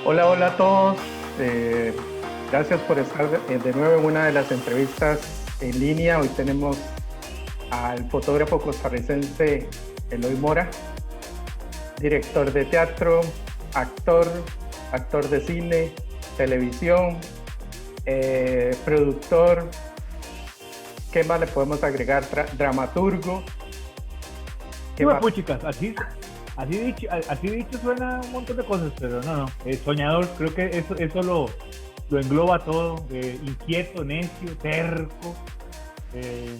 Hola, hola a todos. Eh, Gracias por estar de nuevo en una de las entrevistas en línea. Hoy tenemos al fotógrafo costarricense Eloy Mora, director de teatro, actor, actor de cine, televisión, productor. ¿Qué más le podemos agregar? Dramaturgo. ¿Qué Pues, más? puchicas, así dicho suena un montón de cosas, pero no, soñador, creo que eso lo engloba todo, inquieto, necio, terco, eh,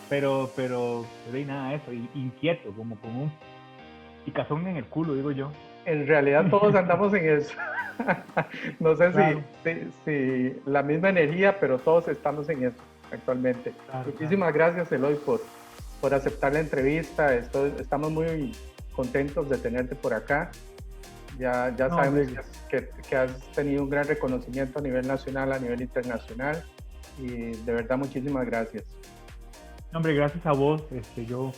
pero y nada, eso, inquieto, como con un picazón en el culo, digo yo. En realidad todos andamos en eso. No sé Claro, si la misma energía, pero todos estamos en eso actualmente. claro, claro. Muchísimas gracias, Eloy, por aceptar la entrevista. Estamos muy contentos de tenerte por acá. Ya No, sabemos hombre, que has tenido un gran reconocimiento a nivel nacional, a nivel internacional. Y de verdad, muchísimas gracias. no, hombre, gracias a vos, yo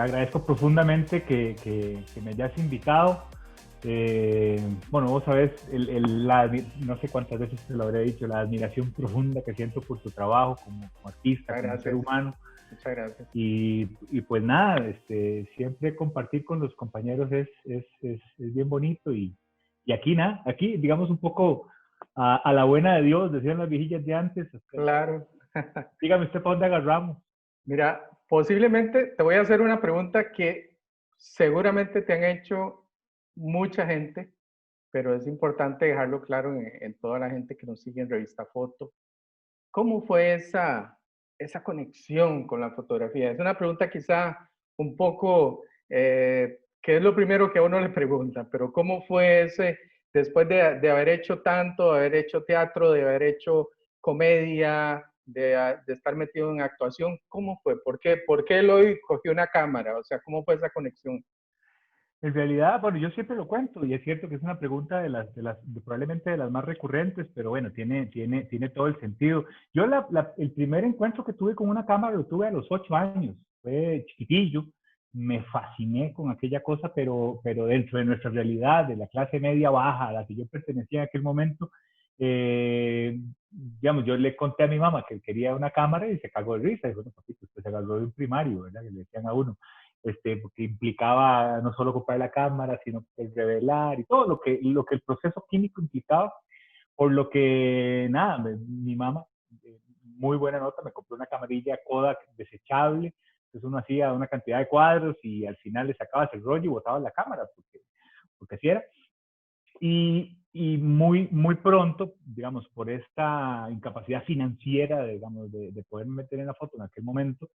agradezco profundamente que me hayas invitado. Bueno, vos sabés, no sé cuántas veces te lo habré dicho, la admiración profunda que siento por tu trabajo como artista, Muchas como ser gracias. humano. Muchas gracias. Y pues nada, siempre compartir con los compañeros es bien bonito. Y aquí nada, aquí digamos un poco a la buena de Dios, decían las viejillas de antes. Claro. Dígame usted para dónde agarramos. Mira, posiblemente te voy a hacer una pregunta que seguramente te han hecho mucha gente, pero es importante dejarlo claro en toda la gente que nos sigue en Revista Foto. ¿Cómo fue esa conexión con la fotografía? Es una pregunta quizá un poco, que es lo primero que a uno le pregunta, pero ¿cómo fue después de haber hecho tanto, de haber hecho teatro, de haber hecho comedia, de estar metido en actuación? ¿Cómo fue? ¿Por qué Eloy cogió una cámara? O sea, ¿cómo fue esa conexión? En realidad, bueno, yo siempre lo cuento y es cierto que es una pregunta probablemente de las más recurrentes, pero bueno, tiene todo el sentido. Yo el primer encuentro que tuve con una cámara lo tuve a los 8 años, fue chiquitillo, me fasciné con aquella cosa, pero dentro de nuestra realidad, de la clase media baja a la que yo pertenecía en aquel momento, digamos, yo le conté a mi mamá que quería una cámara y se cagó de risa, y dijo, no, papito, usted se agarró de un primario, ¿verdad? Que le decían a uno porque implicaba no solo comprar la cámara, sino revelar y todo lo que el proceso químico implicaba, por lo que, nada, mi mamá, muy buena nota, me compró una camarilla Kodak desechable, entonces uno hacía una cantidad de cuadros y al final le sacabas el rollo y botabas la cámara, porque así era. Y muy pronto, digamos, por esta incapacidad financiera, digamos, de poderme meter en la foto en aquel momento,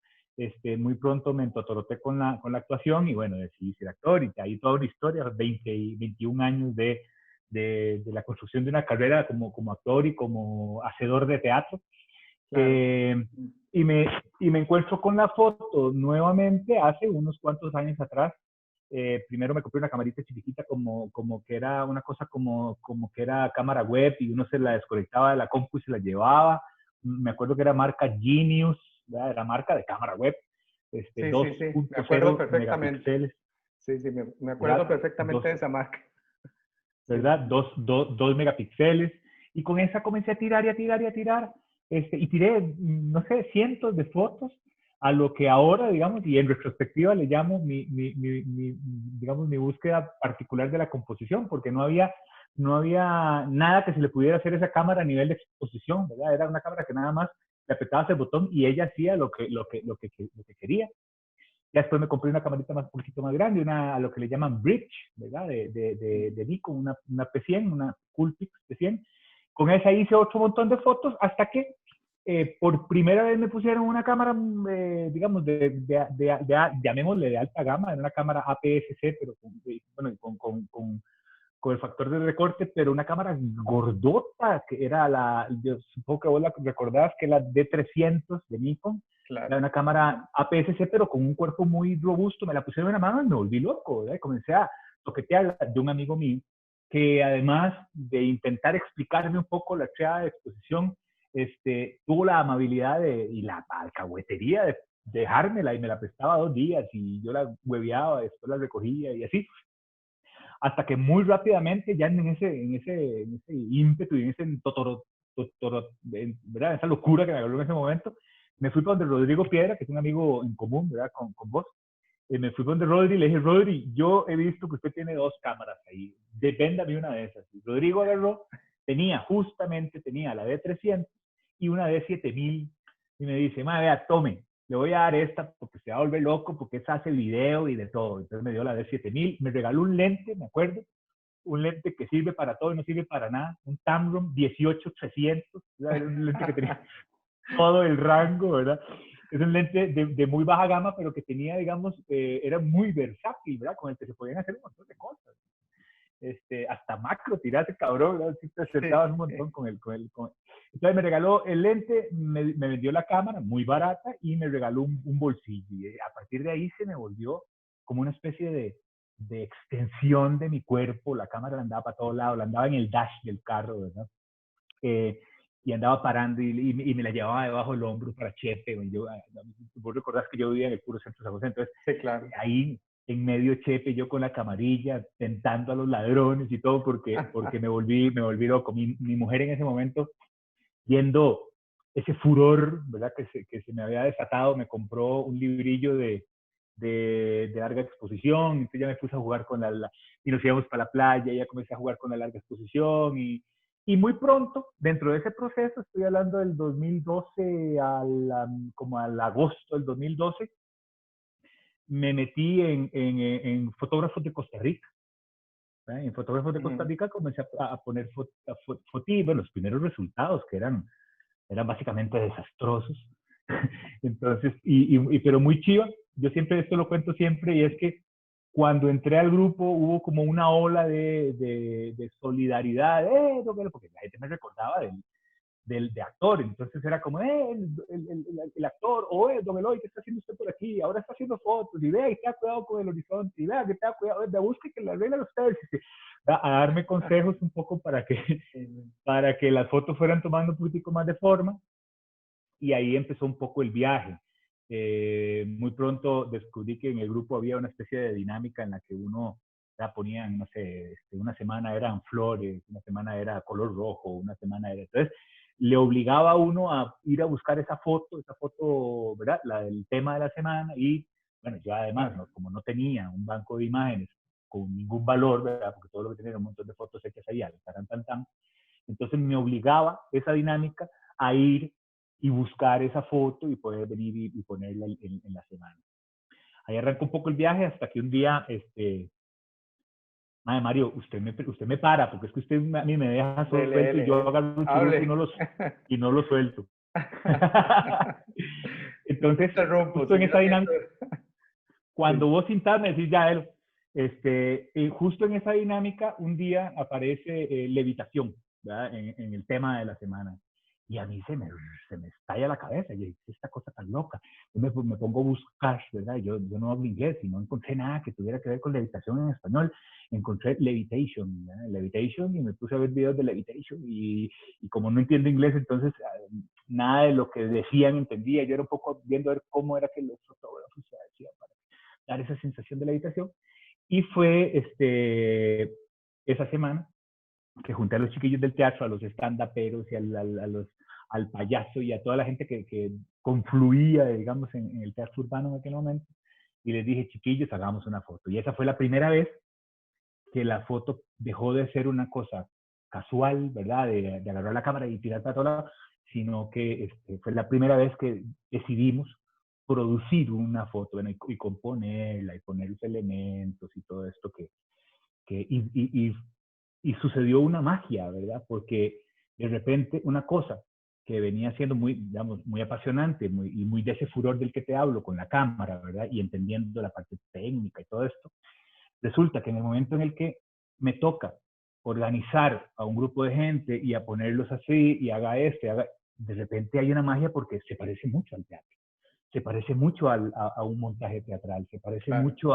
muy pronto me entotoroté con la actuación y bueno, decidí ser actor y hay toda una historia, 20 y 21 años de la construcción de una carrera como actor y como hacedor de teatro. Claro. Eh, y, me, y me encuentro con la foto nuevamente hace unos cuantos años atrás. Primero me compré una camarita chiquitita como que era una cosa como que era cámara web y uno se la desconectaba de la compu y se la llevaba. Me acuerdo que era marca Genius, ¿verdad? Era marca de cámara web, Sí, sí, sí, me acuerdo 2.0 perfectamente. megapíxeles, Sí, sí, me acuerdo ¿verdad? perfectamente de esa marca. Sí, ¿Verdad? 2 megapíxeles. Y con esa comencé a tirar y a tirar y a tirar. Y tiré, no sé, cientos de fotos a lo que ahora, digamos, y en retrospectiva le llamo digamos, mi búsqueda particular de la composición, porque no había nada que se le pudiera hacer a esa cámara a nivel de exposición, ¿verdad? Era una cámara que nada más le apretabas el botón y ella hacía lo que quería. Ya después me compré una camarita un poquito más grande, a lo que le llaman bridge, ¿verdad? De Nikon, una P100, una Coolpix P100. Con esa hice otro montón de fotos hasta que por primera vez me pusieron una cámara, digamos, llamémosle de alta gama, era una cámara APS-C, pero bueno, con el factor de recorte, pero una cámara gordota, que era yo supongo que vos la recordás, que la D300 de Nikon, era claro. una cámara APS-C, pero con un cuerpo muy robusto, me la pusieron en la mano y me volví loco, ¿verdad? Comencé a toquetearla de un amigo mío, que además de intentar explicarme un poco la creada de exposición, tuvo la amabilidad y la alcahuetería de dejármela y me la prestaba 2 días y yo la hueveaba, después la recogía y así hasta que muy rápidamente, ya en ese ímpetu y en ese ¿verdad? Esa locura que me agarró en ese momento, me fui para donde Rodrigo Piedra, que es un amigo en común, ¿verdad? Con vos. Me fui donde Rodri y le dije, Rodri, yo he visto que usted tiene 2 cámaras ahí, véndame una de esas. Y Rodrigo agarró, justamente tenía la D300 y una D7000, y me dice, vea, tome, le voy a dar esta porque se va a volver loco, porque esa hace video y de todo. Entonces me dio la D7000, me regaló un lente, me acuerdo, un lente que sirve para todo y no sirve para nada, un Tamron 18300, era un lente que tenía todo el rango, ¿verdad? Es un lente de muy baja gama, pero que tenía, digamos, era muy versátil, ¿verdad? Con el que se podían hacer un montón de cosas. Hasta macro tiraste, cabrón, ¿verdad? Sí, te acertabas un montón con el. Entonces me regaló el lente, me vendió la cámara, muy barata, y me regaló un bolsillo. Y a partir de ahí se me volvió como una especie de extensión de mi cuerpo. La cámara la andaba para todos lados, la andaba en el dash del carro, ¿verdad? Y andaba parando y me la llevaba debajo del hombro para Chepe. Vos recordás que yo vivía en el puro centro de San José, entonces sí, claro. ahí en medio Chepe, yo con la camarilla, tentando a los ladrones y todo, porque me volví loco. Mi mujer en ese momento, viendo ese furor, ¿verdad? Que se me había desatado, me compró un librillo de larga exposición, entonces ya me puse a jugar con y nos íbamos para la playa, y ya comencé a jugar con la larga exposición, y muy pronto, dentro de ese proceso, estoy hablando del 2012, como al agosto del 2012, me metí en fotógrafos de Costa Rica. En fotógrafos de Costa Rica comencé a poner y bueno, los primeros resultados que eran básicamente desastrosos. Entonces, pero muy chiva. Yo siempre esto lo cuento siempre, y es que cuando entré al grupo hubo como una ola de solidaridad, porque la gente me recordaba de actor, entonces era como, el actor, don Eloy, ¿qué está haciendo usted por aquí? Ahora está haciendo fotos, y vea, y te ha cuidado con el horizonte, y vea, que te ha cuidado, busque que la arreglen ustedes, a darme consejos un poco para que las fotos fueran tomando un poquitico más de forma, y ahí empezó un poco el viaje. Muy pronto descubrí que en el grupo había una especie de dinámica en la que uno ya ponían, no sé, una semana eran flores, una semana era color rojo, una semana era... Entonces, le obligaba a uno a ir a buscar esa foto, ¿verdad? La del tema de la semana, y bueno, yo además, ¿no? Como no tenía un banco de imágenes con ningún valor, ¿verdad? Porque todo lo que tenía era un montón de fotos hechas ahí, tan. Entonces me obligaba esa dinámica a ir y buscar esa foto y poder venir y ponerla en la semana. Ahí arrancó un poco el viaje hasta que un día, Mario, usted me para, porque es que usted a mí me deja solo suelto y yo agarro un churro y no lo suelto. Entonces, justo en esa dinámica, cuando vos sintás, me decís, ya, justo en esa dinámica, un día aparece levitación, ¿verdad? En el tema de la semana. Y a mí se me estalla la cabeza. Y esta cosa tan loca. Yo me pongo a buscar, ¿verdad? Yo no hablo inglés y no encontré nada que tuviera que ver con levitación en español. Encontré levitation, ¿verdad? Levitation, y me puse a ver videos de levitation. Y como no entiendo inglés, entonces nada de lo que decían entendía. Yo era un poco viendo a ver cómo era que los fotógrafos se hacían para dar esa sensación de levitación. Y fue esa semana que junté a los chiquillos del teatro, a los stand-uperos y al payaso y a toda la gente que confluía, digamos, en el teatro urbano en aquel momento, y les dije, chiquillos, hagamos una foto. Y esa fue la primera vez que la foto dejó de ser una cosa casual, ¿verdad? De agarrar la cámara y tirar para todos lados, sino que fue la primera vez que decidimos producir una foto, bueno, y componerla y poner los elementos y todo esto y sucedió una magia, ¿verdad? Porque de repente una cosa que venía siendo muy, digamos, muy apasionante y muy de ese furor del que te hablo con la cámara, ¿verdad? Y entendiendo la parte técnica y todo esto, resulta que en el momento en el que me toca organizar a un grupo de gente y a ponerlos así y de repente hay una magia porque se parece mucho al teatro, se parece mucho a un montaje teatral, se parece mucho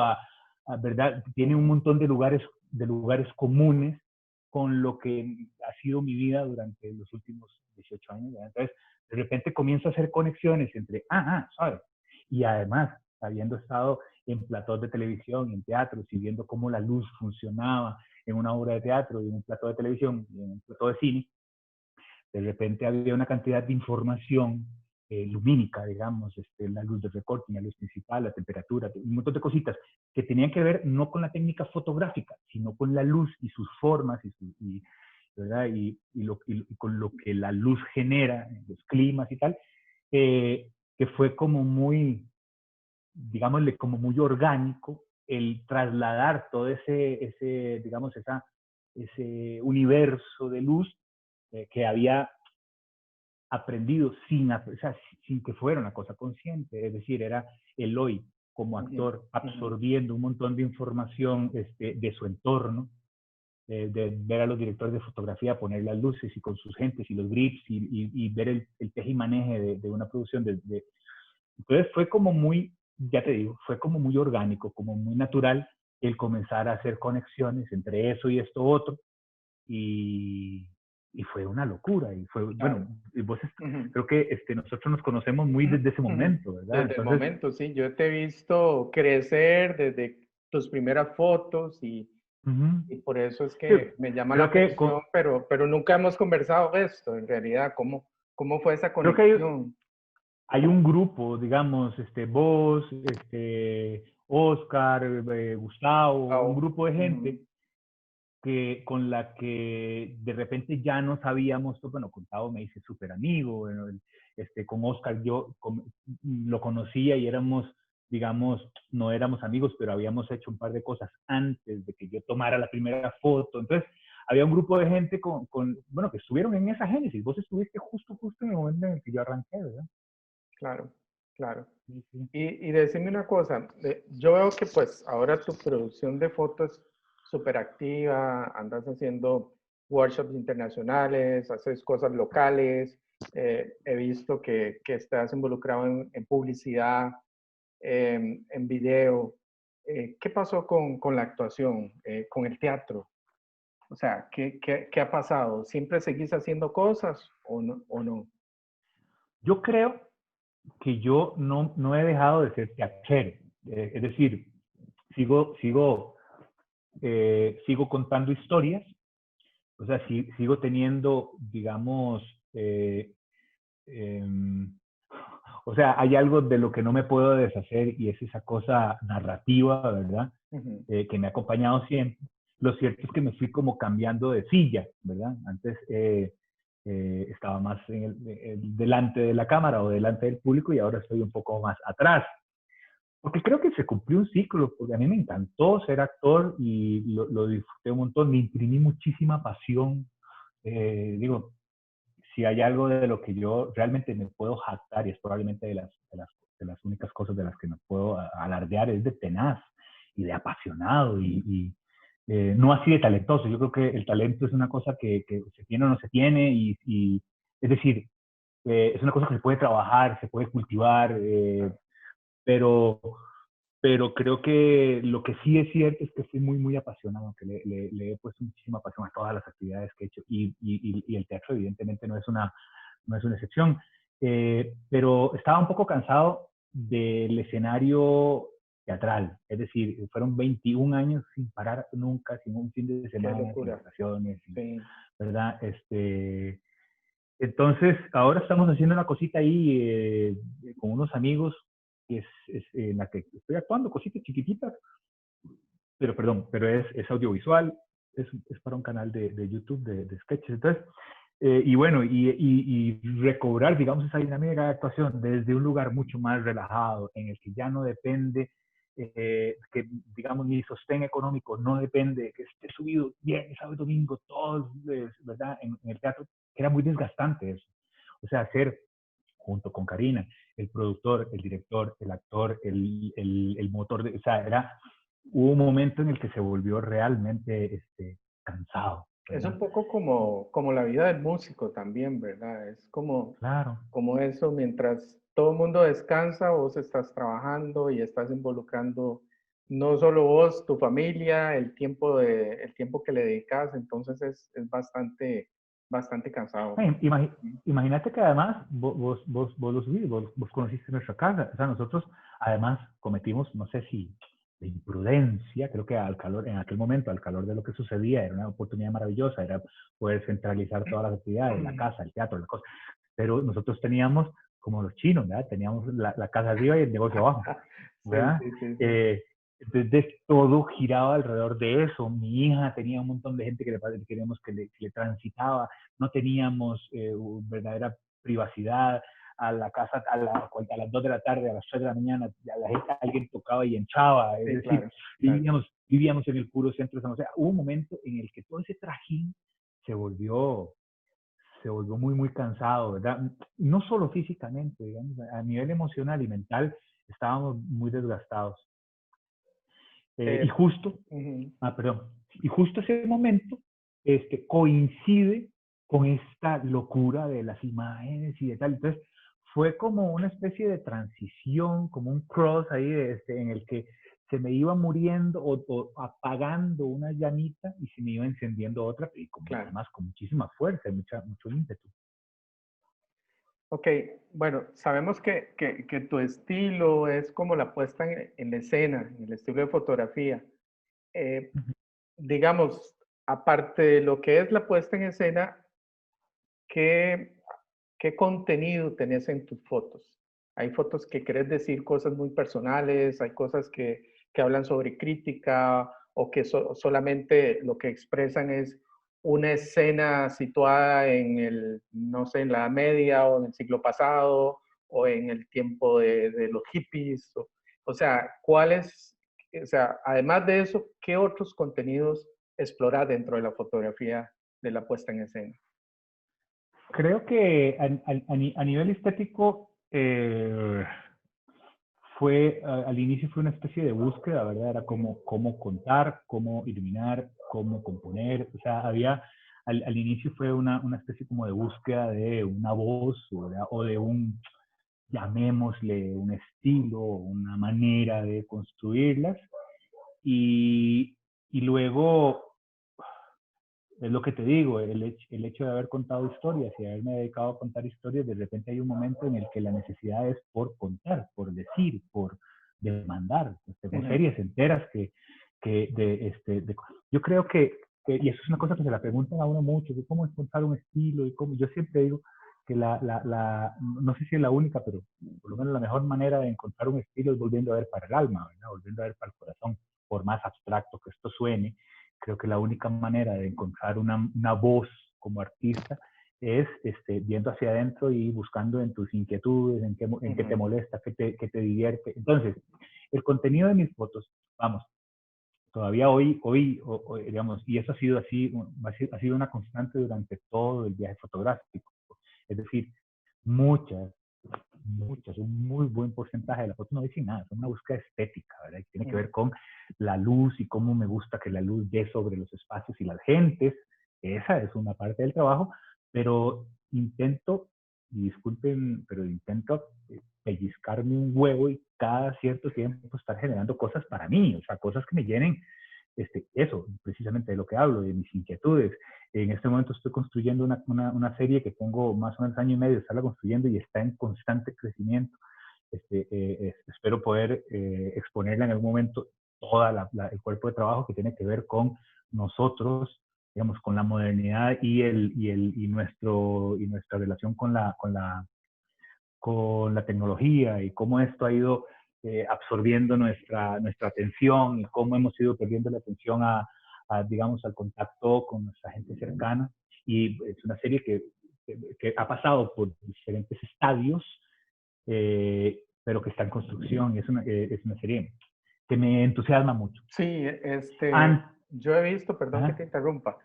¿verdad? Tiene un montón de lugares comunes con lo que ha sido mi vida durante los últimos 18 años. ¿verdad? Entonces, de repente comienzo a hacer conexiones entre, ¿sabes? Y además, habiendo estado en platós de televisión y en teatros y viendo cómo la luz funcionaba en una obra de teatro y en un plató de televisión y en un plató de cine, de repente había una cantidad de información lumínica, digamos, la luz de recorte, la luz principal, la temperatura, un montón de cositas que tenían que ver no con la técnica fotográfica, sino con la luz y sus formas ¿verdad? Y con lo que la luz genera en los climas y tal, que fue como muy, digámosle, como muy orgánico el trasladar todo digamos, ese universo de luz que había aprendido o sea, sin que fuera una cosa consciente. Es decir, era Eloy como actor absorbiendo un montón de información de su entorno, de ver a los directores de fotografía poner las luces y con sus gentes y los grips y ver el teje y maneje de una producción. Entonces fue como muy, ya te digo, fue como muy orgánico, como muy natural el comenzar a hacer conexiones entre eso y esto otro. Y, y fue una locura. Y fue, Claro. bueno, y vos creo que nosotros nos conocemos muy desde ese momento, ¿verdad? Desde el Entonces, momento, sí. Yo te he visto crecer desde tus primeras fotos y por eso es sí, que me llama la creo que, atención, pero nunca hemos conversado de esto, en realidad, cómo fue esa creo que hay, conexión. hay un grupo, digamos, vos, Oscar, Gustavo, un Wow. grupo de gente con la que de repente ya no sabíamos, bueno, con Tavo me hice súper amigo, bueno, con Oscar lo conocía y éramos, digamos, no éramos amigos, pero habíamos hecho un par de cosas antes de que yo tomara la primera foto. Entonces, había un grupo de gente bueno, que estuvieron en esa génesis. Vos estuviste justo en el momento en el que yo arranqué, ¿verdad? Claro, claro. Sí, sí. Y decime una cosa, yo veo que pues ahora tu producción de fotos es súper activa, andas haciendo workshops internacionales, haces cosas locales, he visto que estás involucrado en publicidad, en video. ¿Qué pasó con la actuación, con el teatro? O sea, ¿qué ha pasado? ¿Siempre seguís haciendo cosas o no? O no? Yo creo que yo no he dejado de ser teatrero. Es decir, sigo contando historias, o sea, sigo teniendo, digamos, eh, o sea, hay algo de lo que no me puedo deshacer y es esa cosa narrativa, ¿verdad? Ujú. Que me ha acompañado siempre. Lo cierto es que me fui como cambiando de silla, ¿verdad? Antes estaba más delante de la cámara o delante del público y ahora estoy un poco más atrás. Porque creo que se cumplió un ciclo, porque a mí me encantó ser actor y lo disfruté un montón, me imprimí muchísima pasión. Digo, si hay algo de lo que yo realmente me puedo jactar y es probablemente de las únicas cosas de las que me puedo alardear es de tenaz y de apasionado y no así de talentoso. Yo creo que el talento es una cosa que se tiene o no se tiene y es decir, es una cosa que se puede trabajar, se puede cultivar, pero, pero creo que lo que sí es cierto es que estoy muy apasionado, que le he puesto muchísima pasión a todas las actividades que he hecho y el teatro evidentemente no es una excepción. Pero estaba un poco cansado del escenario teatral, es decir, fueron 21 años sin parar nunca, sin un fin de Qué semana, sin locura. vacaciones, Sí. ¿verdad? Entonces, ahora estamos haciendo una cosita ahí con unos amigos, que es en la que estoy actuando, cositas chiquititas, pero es audiovisual, es para un canal de YouTube de sketches. Entonces, y bueno, y recobrar, digamos, esa dinámica de actuación desde un lugar mucho más relajado, en el que ya no depende, que digamos, mi sostén económico no depende de que esté subido bien sábado y domingo, todos, ¿verdad? En el teatro, que era muy desgastante eso. O sea, hacer junto con Karina, el productor, el director, el actor, el motor, o sea, hubo un momento en el que se volvió realmente cansado, Es un ¿verdad? poco como la vida del músico también, ¿verdad? Es Claro. como eso, mientras todo el mundo descansa, vos estás trabajando y estás involucrando no solo vos, tu familia, el tiempo que le dedicas, entonces es bastante cansado. Imagínate que además vos lo subís, vos conociste nuestra casa. O sea, nosotros Además, cometimos, no sé si de imprudencia, creo que en aquel momento, al calor de lo que sucedía, era una oportunidad maravillosa, era poder centralizar todas las actividades, la casa, el teatro, la cosa. Pero nosotros teníamos, como los chinos, ¿verdad? Teníamos la casa arriba y el negocio abajo, Sí, ¿verdad? sí, sí, sí. Entonces todo giraba alrededor de eso. Mi hija tenía un montón de gente que queríamos que le transitaba. No teníamos verdadera privacidad. A la casa a las 2 de la tarde, a las 3 de la mañana, a la gente, alguien tocaba y hinchaba. Es Sí, decir, claro, claro. vivíamos en el puro centro de San José. Hubo un momento en el que todo ese trajín se volvió, se volvió muy, muy cansado, ¿verdad? No solo físicamente, digamos, a nivel emocional y mental estábamos muy desgastados. Y Eh, justo, ujú. perdón, y justo ese momento coincide con esta locura de las imágenes y de tal. Entonces, fue como una especie de transición, como un cross ahí en el que se me iba muriendo o apagando una llamita y se me iba encendiendo otra, y Claro. además con muchísima fuerza, mucho ímpetu. Ok, bueno, sabemos que tu estilo es como la puesta en la escena, en el estilo de fotografía. Eh, digamos, aparte de lo que es la puesta en escena, ¿qué, qué contenido tenés en tus fotos? Hay fotos que querés decir cosas muy personales, hay cosas que hablan sobre crítica o que solamente lo que expresan es una escena situada en el, no sé, en la Edad Media o en el siglo pasado o en el tiempo de los hippies. O sea, ¿cuáles, o sea, además de eso, qué otros contenidos explorar dentro de la fotografía de la puesta en escena? Creo que a nivel estético, al inicio fue una especie de búsqueda, ¿verdad? Era cómo contar, cómo iluminar, cómo componer. O sea, al inicio fue una especie como de búsqueda de una voz, ¿verdad? O de llamémosle, un estilo, una manera de construirlas. Y, y luego, es lo que te digo, el hecho de haber contado historias y haberme dedicado a contar historias, de repente hay un momento en el que la necesidad es por contar, por decir, por demandar. Tengo Ujú. series enteras yo creo y eso es una cosa que se la preguntan a uno mucho, de cómo encontrar un estilo y cómo, yo siempre digo que no sé si es la única, pero por lo menos la mejor manera de encontrar un estilo es volviendo a ver para el alma, ¿verdad? Volviendo a ver para el corazón, por más abstracto que esto suene. Creo que la única manera de encontrar una voz como artista es viendo hacia adentro y buscando en tus inquietudes, en qué te Ujú. molesta, qué te divierte. Entonces, el contenido de mis fotos, vamos, todavía digamos, y eso ha sido así, ha sido una constante durante todo el viaje fotográfico. Es decir, muchas, un muy buen porcentaje de la foto no dicen nada, es una búsqueda estética, ¿verdad? Y tiene que ver con la luz y cómo me gusta que la luz dé sobre los espacios y las gentes. Esa es una parte del trabajo, pero intento, y disculpen, pero intento pellizcarme un huevo y cada cierto tiempo estar generando cosas para mí, o sea, cosas que me llenen eso, precisamente de lo que hablo, de mis inquietudes. En este momento estoy construyendo una serie que tengo más o menos año y medio de estarla construyendo y está en constante crecimiento. Espero poder exponerla en algún momento todo el cuerpo de trabajo que tiene que ver con nosotros, digamos, con la modernidad y nuestra relación con la tecnología y cómo esto ha ido absorbiendo nuestra atención y cómo hemos ido perdiendo la atención digamos, al contacto con nuestra gente cercana. Y es una serie que ha pasado por diferentes estadios, pero que está en construcción. Es una serie que me entusiasma mucho. Sí, yo he visto, perdón que te Ajá, interrumpa,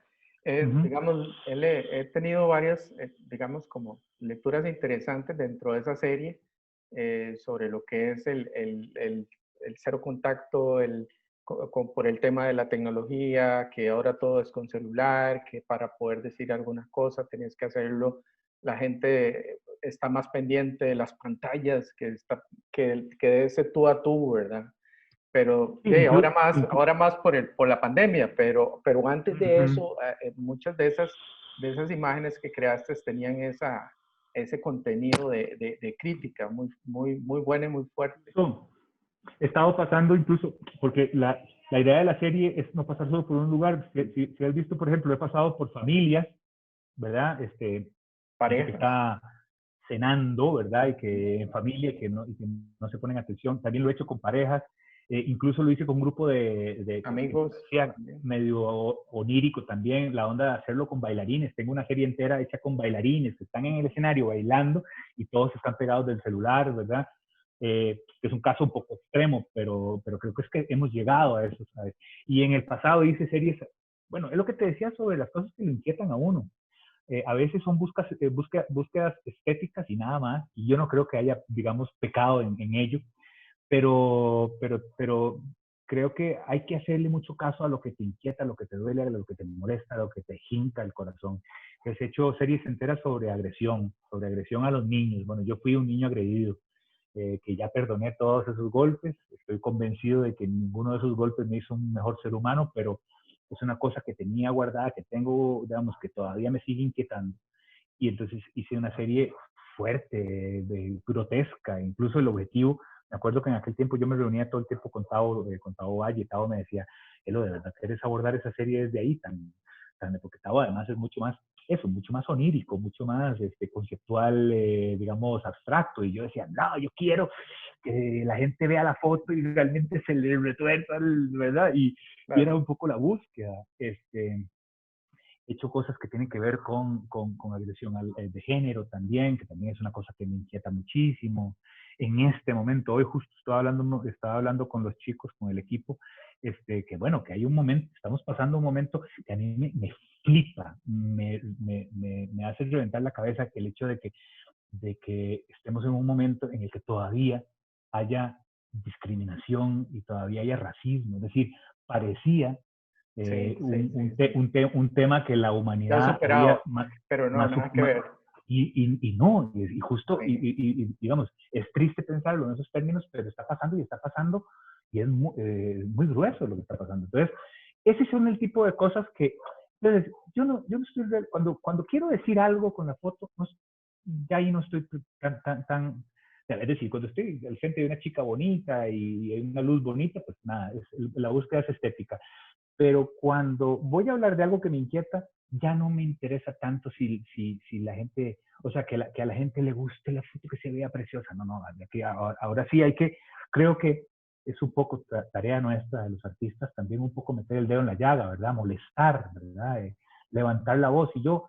uh-huh, digamos, he tenido varias, digamos, como lecturas interesantes dentro de esa serie sobre lo que es el cero contacto, por el tema de la tecnología, que ahora todo es con celular, que para poder decir alguna cosa tenías que hacerlo. La gente está más pendiente de las pantallas que de ese tú a tú, ¿verdad? Pero sí, ahora más por la pandemia, pero antes de uh-huh. eso, muchas de esas imágenes que creaste tenían ese contenido de crítica muy buena y muy fuerte. He estado pasando incluso, porque la idea de la serie es no pasar solo por un lugar. Si has visto, por ejemplo, he pasado por familias, ¿verdad? Gente que Parejas, está cenando, ¿verdad? Y que en familia y que no se ponen atención. También lo he hecho con parejas. Incluso lo hice con un grupo que amigos parecía también. medio onírico también, la onda de hacerlo con bailarines. Tengo una serie entera hecha con bailarines que están en el escenario bailando y todos están pegados del celular, ¿verdad? Que es un caso un poco extremo, pero creo que es que hemos llegado a eso, ¿sabes? Y en el pasado hice series, bueno, es lo que te decía sobre las cosas que lo inquietan a uno. A veces son búsquedas estéticas y nada más, y yo no creo que haya, digamos, pecado en ello, pero creo que hay que hacerle mucho caso a lo que te inquieta, a lo que te duele, a lo que te molesta, a lo que te jinca el corazón. Pues he hecho series enteras sobre agresión a los niños. Bueno, yo fui un niño agredido, que ya perdoné todos esos golpes. Estoy convencido de que ninguno de esos golpes me hizo un mejor ser humano, pero es una cosa que tenía guardada, que tengo, digamos, que todavía me sigue inquietando. Y entonces hice una serie fuerte, grotesca, incluso el objetivo. Me acuerdo que en aquel tiempo yo me reunía todo el tiempo con Tavo Valle. Tavo me decía, Elo, de verdad quieres abordar esa serie desde ahí, porque Tavo además es mucho más, eso, mucho más onírico, mucho más conceptual, digamos, abstracto. Y yo decía, no, yo quiero que la gente vea la foto y realmente se le retuerza, ¿verdad? Y era Claro. un poco la búsqueda. He hecho cosas que tienen que ver con agresión de género también, que también es una cosa que me inquieta muchísimo. En este momento, hoy justo estaba hablando con los chicos, con el equipo, que bueno, que hay un momento, estamos pasando un momento que a mí me flipa, me hace reventar la cabeza que el hecho de que estemos en un momento en el que todavía haya discriminación y todavía haya racismo. Es decir, parecía Sí, sí, sí, sí. un tema que la Ya humanidad había superado, pero no, más, nada que ver. y no, y justo, Sí, digamos, es triste pensarlo en esos términos, pero está pasando y está pasando, y es muy grueso lo que está pasando. Entonces, ese son el tipo de cosas que, entonces, yo no estoy, cuando quiero decir algo con la foto, no, ya ahí no estoy tan, es decir, cuando estoy al frente de una chica bonita y hay una luz bonita, pues nada, la búsqueda es estética. Pero cuando voy a hablar de algo que me inquieta, ya no me interesa tanto si la gente, o sea, que a la gente le guste la foto, que se vea preciosa. No, no, aquí, ahora sí hay que, creo que es un poco tarea nuestra de los artistas también un poco meter el dedo en la llaga, ¿verdad? Molestar, ¿verdad? Levantar la voz. Y yo,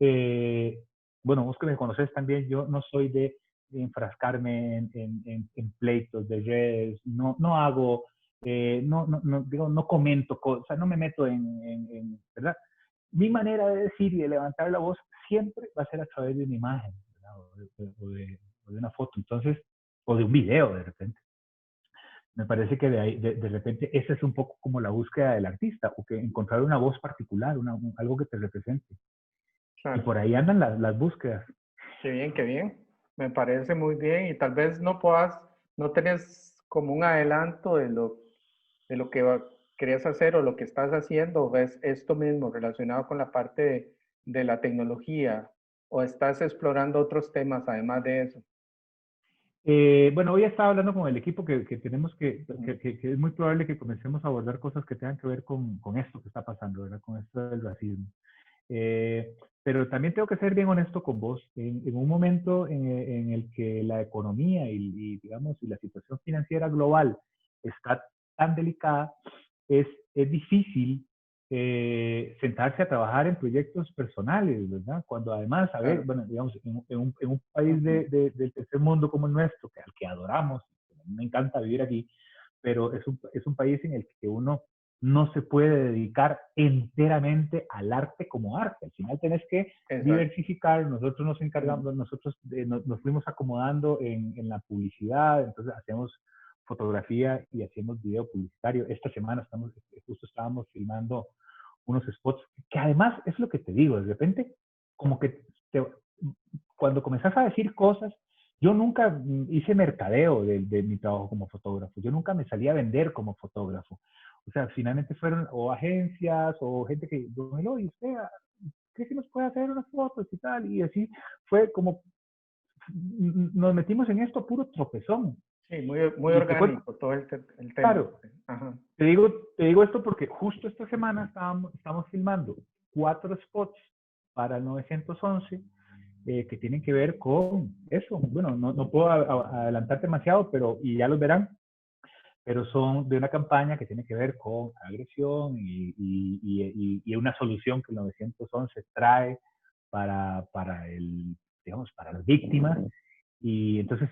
eh, bueno, vos que me conoces también, yo no soy de enfrascarme en pleitos de redes, no hago digo, no comento cosas, no me meto ¿verdad? Mi manera de decir y de levantar la voz siempre va a ser a través de una imagen, ¿verdad? O de una foto, entonces, o de un video de repente. Me parece que de repente esa es un poco como la búsqueda del artista, o que encontrar una voz particular, algo que te represente. Y claro. por ahí andan las búsquedas. Qué bien, qué bien. Me parece muy bien y tal vez no tenés como un adelanto de lo que querías hacer o lo que estás haciendo, o es esto mismo relacionado con la parte de la tecnología, o estás explorando otros temas además de eso. Bueno, hoy estaba hablando con el equipo que tenemos Mm. que es muy probable que comencemos a abordar cosas que tengan que ver con esto que está pasando, ¿verdad? Con esto del racismo. Pero también tengo que ser bien honesto con vos. En un momento en el que la economía digamos, y la situación financiera global está tan delicada, es difícil sentarse a trabajar en proyectos personales, ¿verdad? Cuando además, a ver, Claro. bueno, digamos, en un país Ujú. del tercer mundo como el nuestro, al que adoramos, me encanta vivir aquí, pero es un país en el que uno no se puede dedicar enteramente al arte como arte. Al final tenés que Exacto. diversificar. Nosotros nos Ujú. encargamos, nosotros nos fuimos acomodando en la publicidad, entonces hacemos fotografía y hacemos video publicitario. Esta semana justo estábamos filmando unos spots, que además es lo que te digo, de repente, como que cuando comenzás a decir cosas, yo nunca hice mercadeo de mi trabajo como fotógrafo, yo nunca me salí a vender como fotógrafo. O sea, finalmente fueron o agencias o gente que, y usted, ¿cree que nos puede hacer unas fotos y tal? Y así fue como, nos metimos en esto puro tropezón. Sí, muy Y te cuento, orgánico todo el tema. claro, Ajá. te digo esto porque justo esta semana estamos filmando 4 spots para el 911 que tienen que ver con eso. Bueno, no puedo adelantar demasiado, pero y ya los verán, pero son de una campaña que tiene que ver con agresión y una solución que el 911 trae digamos, para las víctimas. Y entonces,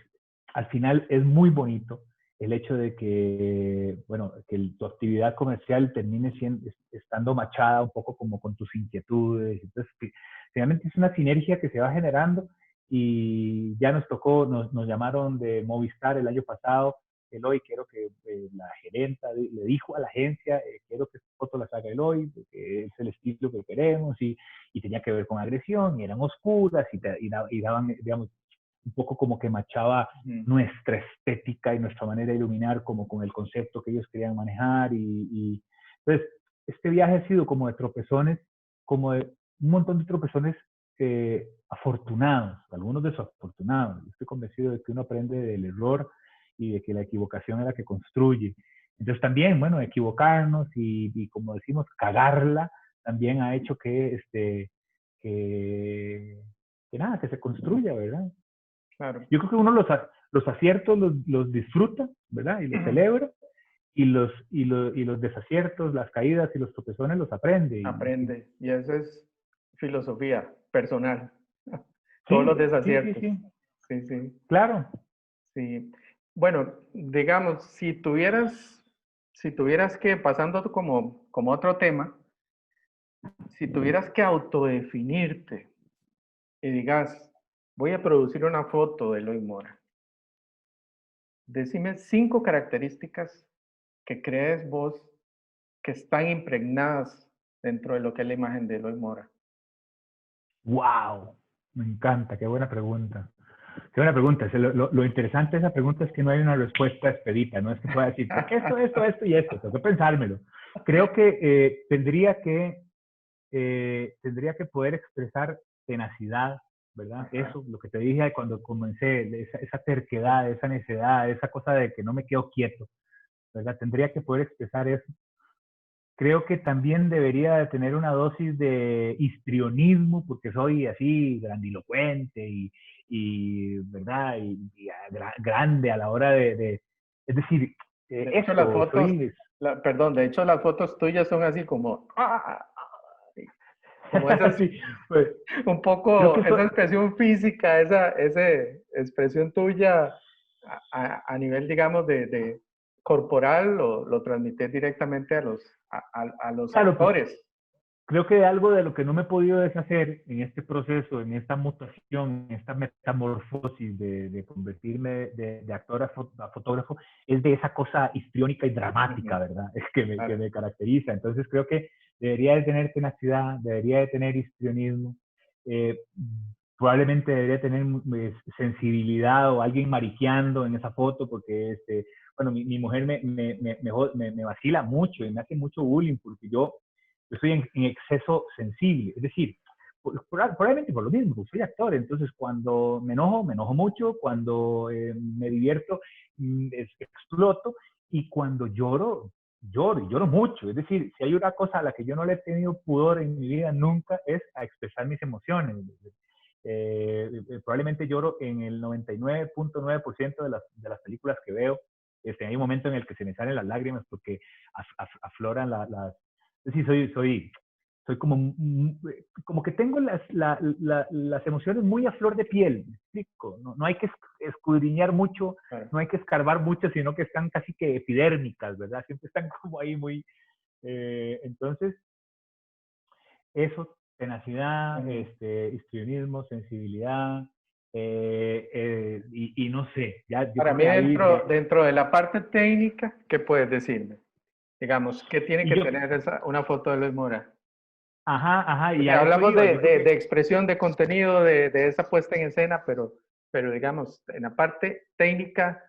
al final es muy bonito el hecho de que, bueno, que tu actividad comercial termine estando machada un poco como con tus inquietudes. Entonces, finalmente es una sinergia que se va generando y ya nos llamaron de Movistar el año pasado. Eloy, quiero que la gerenta le dijo a la agencia, quiero que esta foto la haga Eloy, porque es el estilo que queremos y tenía que ver con agresión y eran oscuras y daban, digamos, un poco como que machaba nuestra estética y nuestra manera de iluminar como con el concepto que ellos querían manejar. Entonces, este viaje ha sido como de tropezones, como de un montón de tropezones afortunados, algunos desafortunados. Estoy convencido de que uno aprende del error y de que la equivocación es la que construye. Entonces también, bueno, equivocarnos y como decimos, cagarla, también ha hecho que nada, que se construya, ¿verdad? Claro. Yo creo que uno los aciertos los disfruta, ¿verdad? Y los celebra, y los desaciertos, las caídas y los tropezones los aprende. Aprende. Y eso es filosofía personal. Todos los Sí, sí, sí, desaciertos. sí, Sí, sí, claro. sí. Bueno, digamos, si tuvieras que, pasando como otro tema, si tuvieras que autodefinirte y digas, voy a producir una foto de Eloy Mora, decime 5 características que crees vos que están impregnadas dentro de lo que es la imagen de Eloy Mora. ¡Wow! Me encanta, qué buena pregunta. Qué buena pregunta. Lo interesante de esa pregunta es que no hay una respuesta expedita, no es que pueda decir, porque esto y esto, tengo que pensármelo. Creo que tendría que poder expresar tenacidad, ¿verdad? Ajá. Eso, lo que te dije cuando comencé, esa terquedad, esa necedad, esa cosa de que no me quedo quieto, ¿verdad? Tendría que poder expresar eso. Creo que también debería de tener una dosis de histrionismo, porque soy así grandilocuente ¿verdad? Grande a la hora es decir, De hecho, las eso, fotos, perdón, de hecho las fotos tuyas son así como esas, sí, pues, un creo poco, que esa expresión física, esa expresión tuya a nivel, digamos, de corporal, lo transmites directamente a los claro, pues actores. creo que algo de lo que no me he podido deshacer en este proceso, en esta mutación, en esta metamorfosis de convertirme de actor a fotógrafo, es de esa cosa histriónica y dramática, ¿verdad? Es que Claro. me caracteriza. Entonces creo que debería de tener tenacidad, debería de tener histrionismo, eh, probablemente debería tener sensibilidad o alguien mariqueando en esa foto, porque bueno, mi mujer me vacila mucho y me hace mucho bullying porque yo soy en exceso sensible. Es decir, probablemente por lo mismo, porque soy actor. Entonces, cuando me enojo mucho. Cuando me divierto, exploto. Y cuando lloro, lloro mucho. Es decir, si hay una cosa a la que yo no le he tenido pudor en mi vida nunca, es a expresar mis emociones. Probablemente lloro en el 99.9% de las películas que veo. Hay un momento en el que se me salen las lágrimas porque afloran es decir, soy como que tengo las emociones muy a flor de piel, ¿me explico? No hay que escudriñar mucho, Claro. no hay que escarbar mucho, sino que están casi que epidérmicas, ¿verdad? Siempre están como ahí muy... entonces, eso, tenacidad, histrionismo, sensibilidad, y no sé, ya yo Para creo mí, que ahí... dentro de la parte técnica, ¿qué puedes decirme? Digamos, ¿qué tiene y que yo, tener una foto de Luis Mora? ajá, y Porque a eso hablamos iba, yo creo de que expresión de contenido, de esa puesta en escena, pero digamos, en la parte técnica,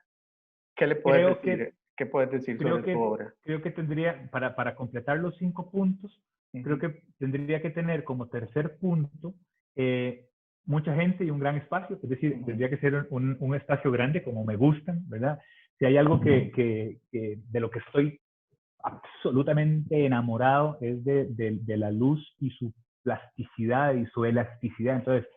¿qué le puedes creo que decir? ¿Qué puedes decir creo sobre tu que, obra? creo que tendría, para completar los 5 puntos, creo Ujú. que tendría que tener como tercer punto mucha gente y un gran espacio, es decir, Ujú. tendría que ser un espacio grande como me gustan, ¿verdad? si hay algo que de lo que estoy absolutamente enamorado es de la luz y su plasticidad y su elasticidad. Entonces,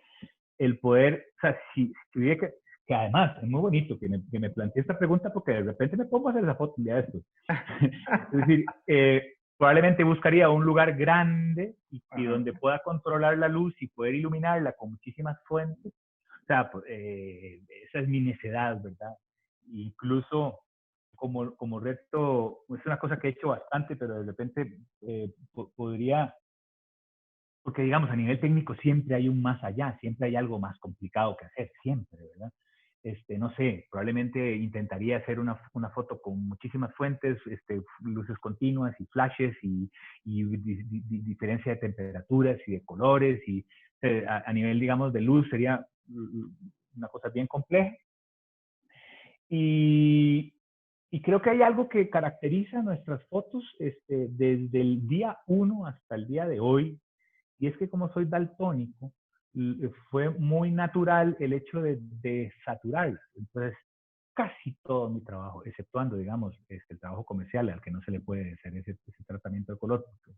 el poder, o sea, si tuviera que además es muy bonito que me planteé esta pregunta porque de repente me pongo a hacer esa foto un día de estos. Es decir, probablemente buscaría un lugar grande y donde pueda controlar la luz y poder iluminarla con muchísimas fuentes. O sea, esa es mi necedad, ¿verdad? Incluso como reto, es una cosa que he hecho bastante, pero de repente podría, porque digamos, a nivel técnico siempre hay un más allá, siempre hay algo más complicado que hacer, siempre, ¿verdad? No sé, probablemente intentaría hacer una foto con muchísimas fuentes, luces continuas y flashes y diferencia de temperaturas y de colores y a nivel, digamos, de luz sería una cosa bien compleja. Y creo que hay algo que caracteriza nuestras fotos desde el día 1 hasta el día de hoy, y es que como soy daltónico, fue muy natural el hecho de saturarlas. Entonces, casi todo mi trabajo, exceptuando, digamos, el trabajo comercial al que no se le puede hacer ese tratamiento de color, por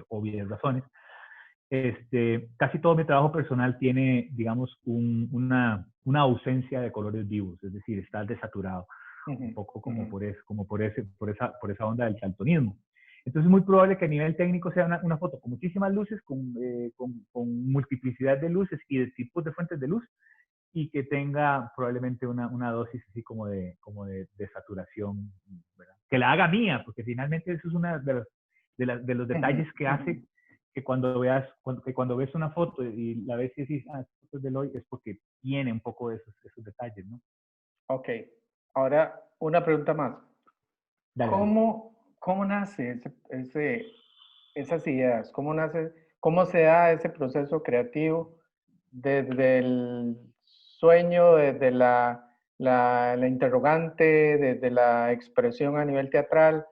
obvias razones, casi todo mi trabajo personal tiene, digamos, una ausencia de colores vivos, es decir, está desaturado, un poco como por esa onda del daltonismo. Entonces es muy probable que a nivel técnico sea una foto con muchísimas luces, con multiplicidad de luces y de tipos de fuentes de luz, y que tenga probablemente una dosis así como de saturación, ¿verdad? Que la haga mía, porque finalmente eso es uno de los detalles que hace que cuando ves una foto y la ves y dices, esto es de Eloy, es porque tiene un poco de esos detalles, ¿no? Ok, ahora una pregunta más. Dale, dale. ¿Cómo nace esas ideas? ¿Cómo se da ese proceso creativo desde el sueño, desde la interrogante, desde la expresión a nivel teatral,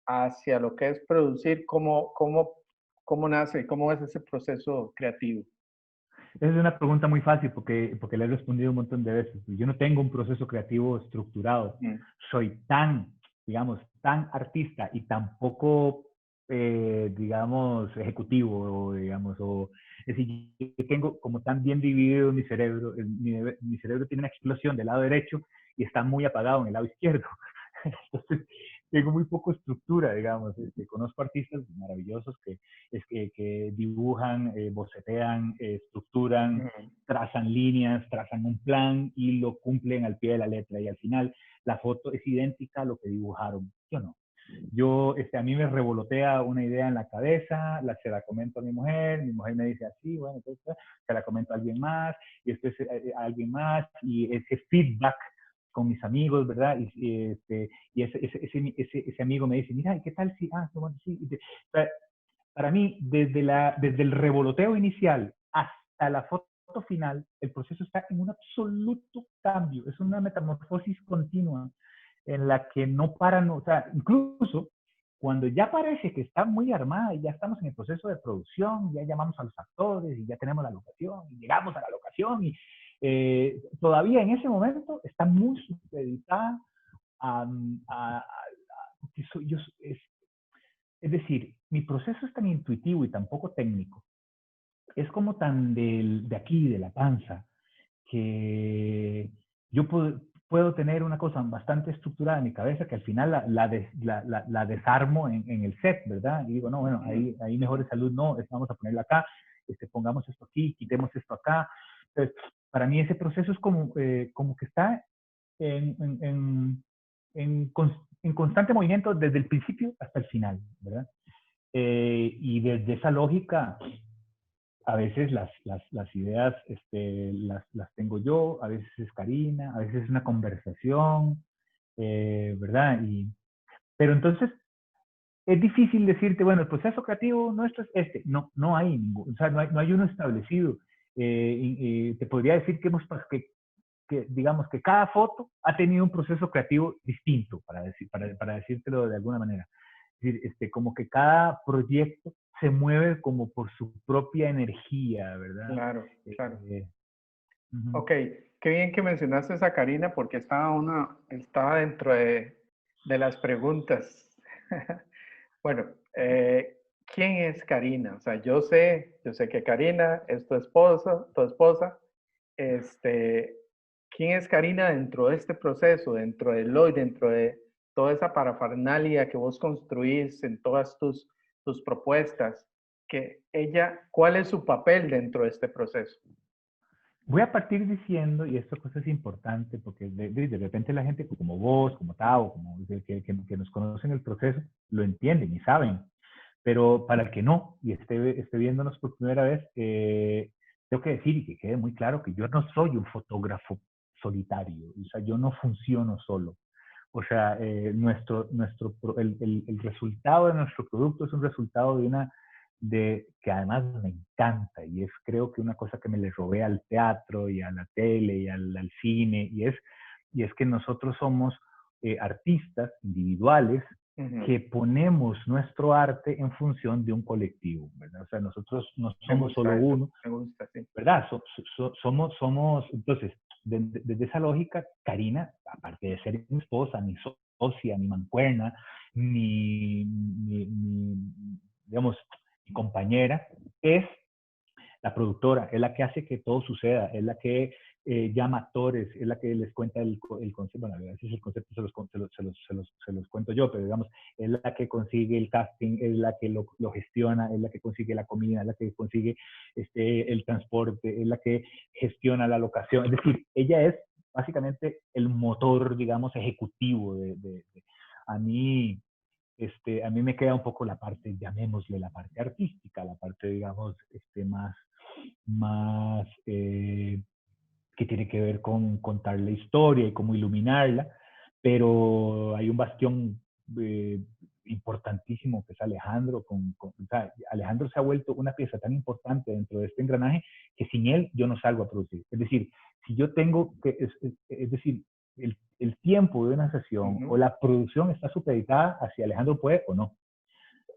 hacia lo que es producir? ¿Cómo nace? ¿Cómo es ese proceso creativo? Esa es una pregunta muy fácil porque le he respondido un montón de veces. Yo no tengo un proceso creativo estructurado. Mm, Soy digamos, tan artista y tan poco, digamos, ejecutivo, es decir, yo tengo como tan bien dividido mi cerebro. Mi cerebro tiene una explosión del lado derecho y está muy apagado en el lado izquierdo. Entonces, tengo muy poco estructura, digamos. Conozco artistas maravillosos que dibujan, bocetean, estructuran, mm. trazan líneas, trazan un plan y lo cumplen al pie de la letra. Y al final la foto es idéntica a lo que dibujaron. Yo no. A mí me revolotea una idea en la cabeza, se la comento a mi mujer me dice así, bueno, entonces se la comento a alguien más, y después a alguien más, y ese feedback con mis amigos, ¿verdad? Y ese amigo me dice, mira, ¿qué tal si, bueno, sí? Para mí, desde el revoloteo inicial hasta la foto final, el proceso está en un absoluto cambio, es una metamorfosis continua en la que no paran, o sea, incluso cuando ya parece que está muy armada y ya estamos en el proceso de producción, ya llamamos a los actores y ya tenemos la locación y llegamos a la locación y todavía en ese momento está muy supeditada a porque es decir, mi proceso es tan intuitivo y tan poco técnico, es como tan de aquí, de la panza, que yo puedo tener una cosa bastante estructurada en mi cabeza que al final la desarmo en el set, ¿verdad? Y digo, no, bueno, ahí mejor de salud no, vamos a ponerlo acá, pongamos esto aquí, quitemos esto acá. Entonces, para mí ese proceso es como que está en, en, en, en constante movimiento desde el principio hasta el final, ¿verdad? Y desde esa lógica, a veces las ideas las tengo yo, a veces es Karina, a veces es una conversación, ¿verdad? Pero entonces es difícil decirte, bueno, el proceso creativo nuestro es este. No, no hay ningún, o sea, no hay uno establecido. Te podría decir digamos que cada foto ha tenido un proceso creativo distinto, para decírtelo de alguna manera. Es decir, como que cada proyecto se mueve como por su propia energía, ¿verdad? Claro, claro. Uh -huh. Ok, qué bien que mencionaste a Karina porque estaba dentro de las preguntas. Bueno, ¿quién es Karina? O sea, yo sé que Karina es tu esposa. Este, ¿Quién es Karina dentro de este proceso, dentro de Lloyd, dentro de toda esa parafernalia que vos construís en todas tus propuestas? ¿Cuál es su papel dentro de este proceso? Voy a partir diciendo, y esta cosa es importante, porque de repente la gente como vos, como Tao, como que nos conocen el proceso, lo entienden y saben. Pero para el que no y esté viéndonos por primera vez, tengo que decir y que quede muy claro que yo no soy un fotógrafo solitario. O sea, yo no funciono solo. O sea, el resultado de nuestro producto es un resultado que además me encanta y es creo que una cosa que me le robé al teatro y a la tele y al cine y es que nosotros somos artistas individuales Ujú. que ponemos nuestro arte en función de un colectivo, ¿verdad? O sea, nosotros no Me somos solo gusta eso, uno, me gusta, sí. ¿verdad? Entonces, desde esa lógica, Karina, aparte de ser mi esposa, mi socia, mi mancuerna, digamos, mi compañera, es la productora, es la que hace que todo suceda, es la que llama actores, es la que les cuenta el concepto, bueno, a veces el concepto se los cuento yo, pero digamos, es la que consigue el casting, es la que lo gestiona, es la que consigue la comida, es la que consigue el transporte, es la que gestiona la locación, es decir, ella es básicamente el motor, digamos, ejecutivo a mí, a mí me queda un poco la parte, llamémosle la parte artística, la parte, digamos, más que tiene que ver con contar la historia y cómo iluminarla, pero hay un bastión eh, importantísimo que es Alejandro. O sea, Alejandro se ha vuelto una pieza tan importante dentro de este engranaje que sin él yo no salgo a producir. Es decir, si yo tengo que, es decir, el tiempo de una sesión o Ujú. la producción está supeditada a si Alejandro puede o no.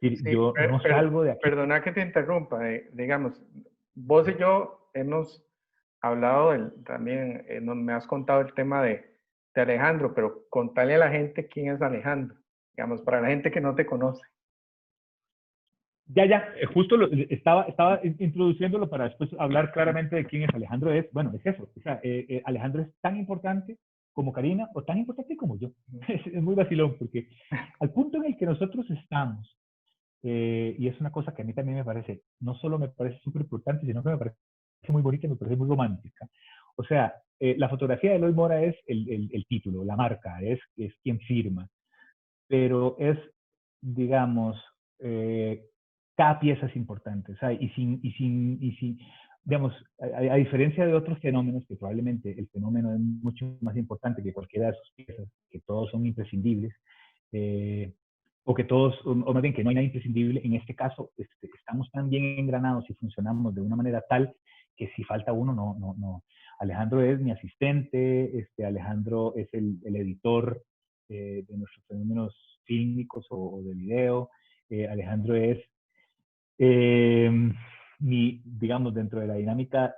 Es decir, Sí, yo no salgo de aquí. perdona que te interrumpa. Digamos, vos y yo hemos hablado también, me has contado el tema de Alejandro, pero contale a la gente quién es Alejandro, digamos, para la gente que no te conoce. Ya, justo estaba introduciéndolo para después hablar claramente de quién es Alejandro. Bueno, es eso. O sea, Alejandro es tan importante como Karina o tan importante como yo. Es muy vacilón porque al punto en el que nosotros estamos, y es una cosa que a mí también me parece, no solo me parece súper importante, sino que me parece muy bonita, me parece muy romántica. O sea, la fotografía de Eloy Mora es el título, la marca, es quien firma, pero es, digamos, eh, cada pieza es importante, ¿sabes? Digamos, a diferencia de otros fenómenos, que probablemente el fenómeno es mucho más importante que cualquiera de sus piezas, que todos son imprescindibles, eh, o que todos, o más bien que no hay nada imprescindible, en este caso estamos tan bien engranados y funcionamos de una manera tal que si falta uno, no. Alejandro es mi asistente, Alejandro es el editor de nuestros fenómenos fílmicos o de video. Alejandro es eh, digamos, dentro de la dinámica,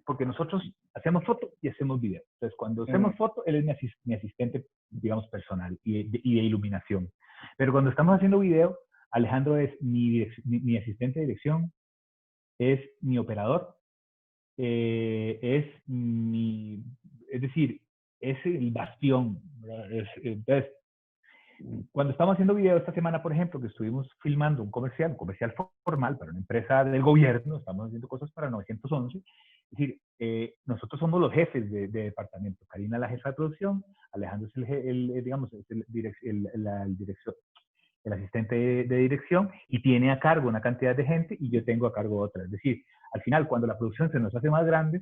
porque nosotros hacemos foto y hacemos video. Entonces, cuando hacemos Ujú. foto, él es mi asistente, digamos, personal y de iluminación. Pero cuando estamos haciendo video, Alejandro es mi asistente de dirección, es mi operador, es decir, es el bastión. Entonces, cuando estamos haciendo video esta semana, por ejemplo, que estuvimos filmando un comercial formal para una empresa del gobierno, estamos haciendo cosas para 911, es decir, nosotros somos los jefes de departamento. Karina la jefa de producción, Alejandro es digamos, es el asistente de dirección y tiene a cargo una cantidad de gente y yo tengo a cargo otra. Es decir, al final, cuando la producción se nos hace más grande,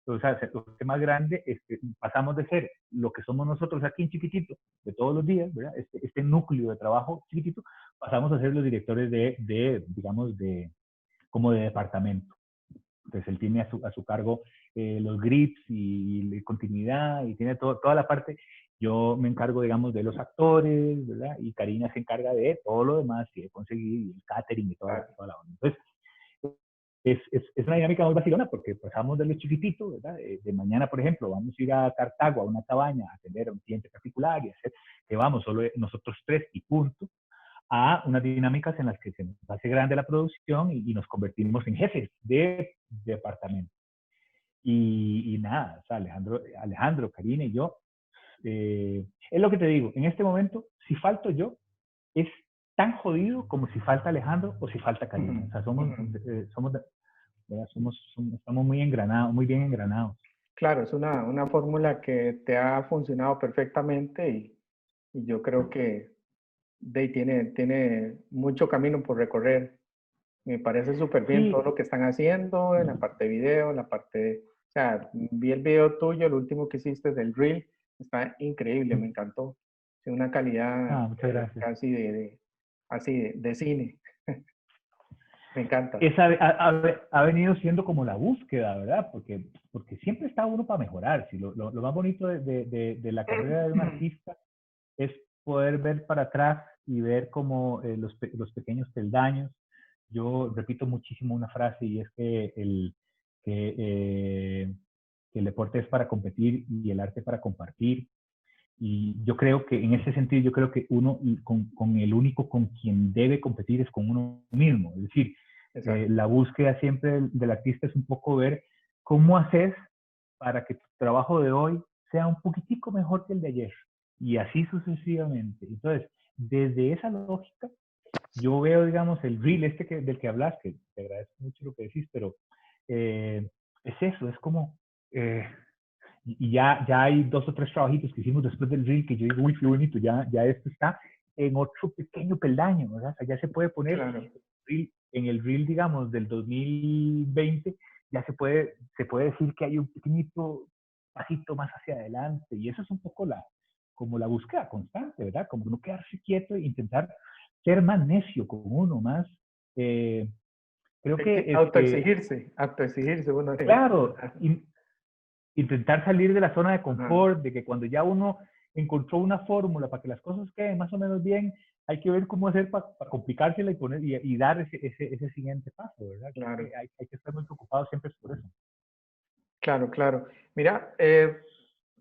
o sea, se hace más grande, pasamos de ser lo que somos nosotros aquí en chiquitito, de todos los días, ¿verdad? Este núcleo de trabajo chiquitito, pasamos a ser los directores digamos, como de departamento. Entonces él tiene a su cargo los grips y continuidad y tiene toda la parte. Yo me encargo, digamos, de los actores, ¿verdad? Y Karina se encarga de todo lo demás, y de conseguir y el catering y Ah, toda la onda. Entonces, es una dinámica muy vacilona porque pasamos de lo chiquitito, ¿verdad? De mañana, por ejemplo, vamos a ir a Cartago, a una cabaña, a atender a un cliente particular y hacer que vamos solo nosotros tres y punto, a unas dinámicas en las que se nos hace grande la producción y nos convertimos en jefes de departamento. Y nada, o sea, Alejandro, Karina y yo, es lo que te digo, en este momento, si falto yo, es tan jodido como si falta Alejandro o si falta Karina. O sea, estamos muy engranados, muy bien engranados. Claro, es una fórmula que te ha funcionado perfectamente y yo creo que tiene mucho camino por recorrer. Me parece súper bien todo Sí, lo que están haciendo en la parte de video, en la parte, o sea, vi el video tuyo, el último que hiciste del Reel, está increíble, me encantó. Tiene una calidad muchas gracias. casi de cine. Me encanta. Esa ha venido siendo como la búsqueda, ¿verdad? Porque siempre está uno para mejorar. Si lo más bonito de la carrera de un artista es poder ver para atrás y ver como los pequeños peldaños. Yo repito muchísimo una frase y es que el deporte es para competir y el arte para compartir. Y yo creo que en ese sentido, yo creo que uno con el único con quien debe competir es con uno mismo. Es decir, Exacto. la búsqueda siempre del artista es un poco ver cómo haces para que tu trabajo de hoy sea un poquitico mejor que el de ayer. Y así sucesivamente. Entonces, desde esa lógica, yo veo, digamos, el reel del que hablas, que te agradezco mucho lo que decís, pero es eso, es como... y ya hay 2 o 3 trabajitos que hicimos después del reel que yo digo, uy, qué bonito, ya esto está en otro pequeño peldaño, ¿verdad? O sea, ya se puede poner Claro. en el reel, digamos, del 2020, ya se puede decir que hay un pequeñito pasito más hacia adelante, y eso es un poco como la búsqueda constante, ¿verdad? Como no quedarse quieto e intentar ser más necio con uno, más, eh, creo que, Autoexigirse uno. claro, intentar salir de la zona de Ajá. confort, de que cuando ya uno encontró una fórmula para que las cosas queden más o menos bien, hay que ver cómo hacer para complicársela y dar ese siguiente paso, ¿verdad? Creo Claro. que hay que estar muy preocupados siempre por eso. Claro, claro. Mira,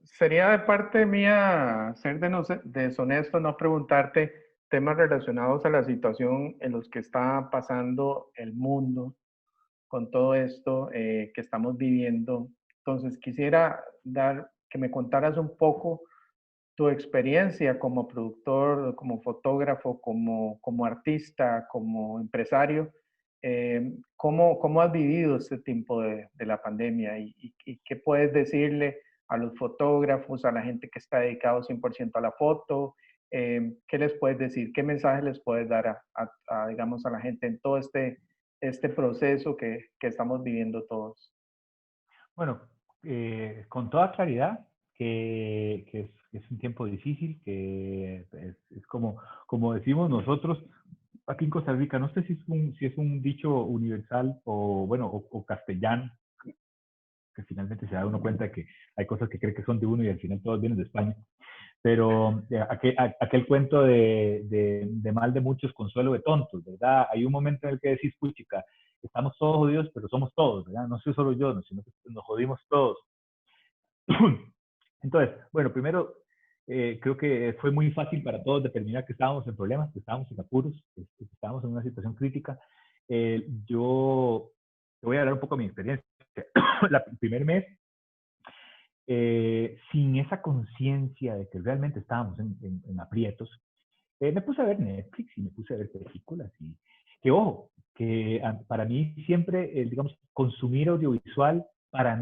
sería de parte mía ser deshonesto, no preguntarte temas relacionados a la situación en los que está pasando el mundo con todo esto que estamos viviendo. Entonces, quisiera que me contaras un poco tu experiencia como productor, como fotógrafo, como artista, como empresario. ¿Cómo has vivido este tiempo de la pandemia y qué puedes decirle a los fotógrafos, a la gente que está dedicado 100% a la foto? ¿Qué les puedes decir? ¿Qué mensaje les puedes dar digamos, a la gente en todo este proceso que estamos viviendo todos? Bueno, con toda claridad que es un tiempo difícil, que es como decimos nosotros aquí en Costa Rica, no sé si es un dicho universal o bueno, o castellano, que finalmente se da uno cuenta de que hay cosas que cree que son de uno y al final todos vienen de España. Pero aquel cuento de mal de muchos, consuelo de tontos, ¿verdad? Hay un momento en el que decís, puchica, estamos todos jodidos, pero somos todos, ¿verdad? No soy solo yo, no, sino que nos jodimos todos. Entonces, bueno, primero, creo que fue muy fácil para todos determinar que estábamos en problemas, que estábamos en apuros, que estábamos en una situación crítica. Yo te voy a hablar un poco de mi experiencia. El primer mes, sin esa conciencia de que realmente estábamos en aprietos, me puse a ver Netflix y me puse a ver películas. Y que, ojo, que para mí siempre, digamos, consumir audiovisual, para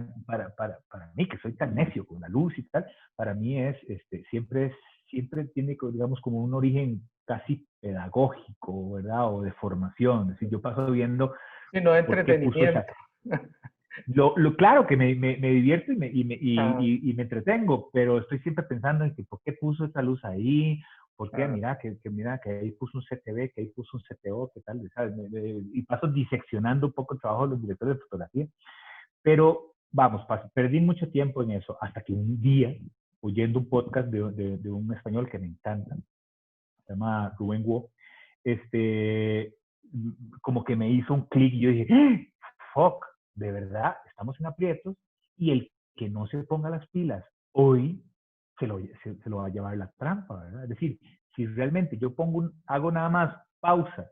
mí, que soy tan necio con la luz y tal, para mí siempre tiene, digamos, como un origen casi pedagógico, ¿verdad? O de formación. Es decir, yo paso viendo Sino de por qué puso esa, entretenimiento. claro que me divierto Ah, y me entretengo, pero estoy siempre pensando en que por qué puso esa luz ahí, por qué, claro. mira, que ahí puso un CTV, que ahí puso un CTO, que tal, ¿sabes? Y paso diseccionando un poco el trabajo de los directores de fotografía, pero vamos, perdí mucho tiempo en eso, hasta que un día, oyendo un podcast de un español que me encanta, se llama Rubén Wo, este, como que me hizo un clic y yo dije, ¡ah! fuck, de verdad, estamos en aprietos y el que no se ponga las pilas hoy se lo va a llevar la trampa, ¿verdad? Es decir, si realmente yo hago nada más pausa